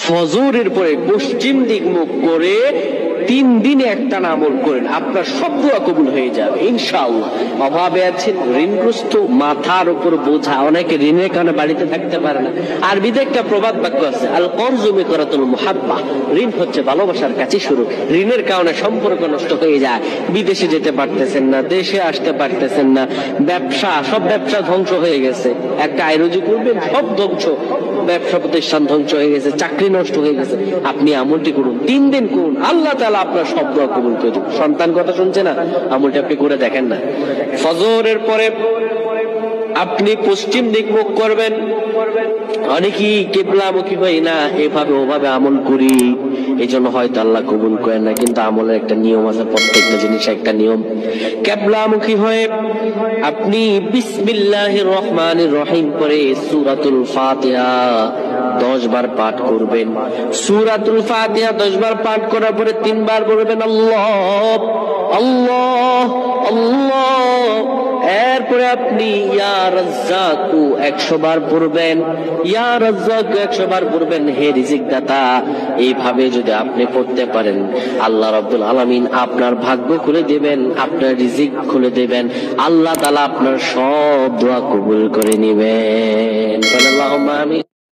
ফজরের পরে পশ্চিম দিক মুখ করে 3 দিন একটানা আমল করেন, আপনার সব দোয়া কবুল হয়ে যাবে ইনশাআল্লাহ। অভাবে আছেন, ঋণগ্রস্ত, মাথার উপর বোঝা, অনেকে ঋণের কারণে বাড়িতে থাকতে পারে না। আরবিতে একটা প্রবাদ বাক্য আছে, আল করজু মিকরাতুল মুহাব্বা, ঋণ হচ্ছে ভালোবাসার কাছে শুরু। ঋণের কারণে সম্পর্ক নষ্ট হয়ে যায়, বিদেশে যেতে পারতেছেন না, দেশে আসতে পারতেছেন না, সব ব্যবসা ধ্বংস হয়ে গেছে। একটা আয়রুজি করবেন, সব ধ্বংস, ব্যবসা প্রতিষ্ঠান ধ্বংস হয়ে গেছে, চাকরি নষ্ট হয়ে গেছে। আপনি আমলটি করুন, 3 দিন করুন, আল্লাহ তাআলা আপনার সব দোয়া কবুল করে দিবেন। সন্তান কথা শুনছে না, আমলটি আপনি করে দেখেন না। ফজরের পরে আপনি পশ্চিম দিক মুখ করবেন। অনেকেই কিবলামুখী হই না, এভাবে ওভাবে আমল করি, এই জন্য হয়তো আল্লাহ কবুল করেন না। কিন্তু আমলের একটা নিয়ম আছে, প্রত্যেকটা জিনিস একটা নিয়ম। কিবলামুখী হয়ে আপনি বিসমিল্লাহির রহমানির রহিম করে সূরাতুল ফাতিহা 10 বার পাঠ করবেন। সূরাতুল ফাতিহা 10 বার পাঠ করার পরে 3 বার বলবেন আল্লাহ আল্লাহ আল্লাহ। এরপরে আপনি ইয়া রাজ্জাকু 100 বার পড়বেন, ইয়া রাজ্জাকু 100 বার পড়বেন, হে রিজিক দাতা। এইভাবে যদি আপনি পড়তে পারেন, আল্লাহ রাব্বুল আলামিন আপনার ভাগ্য খুলে দিবেন, আপনার রিজিক খুলে দিবেন, আল্লাহ তাআলা আপনার সব দোয়া কবুল করে নেবেন। আল্লাহুম্মা আমিন।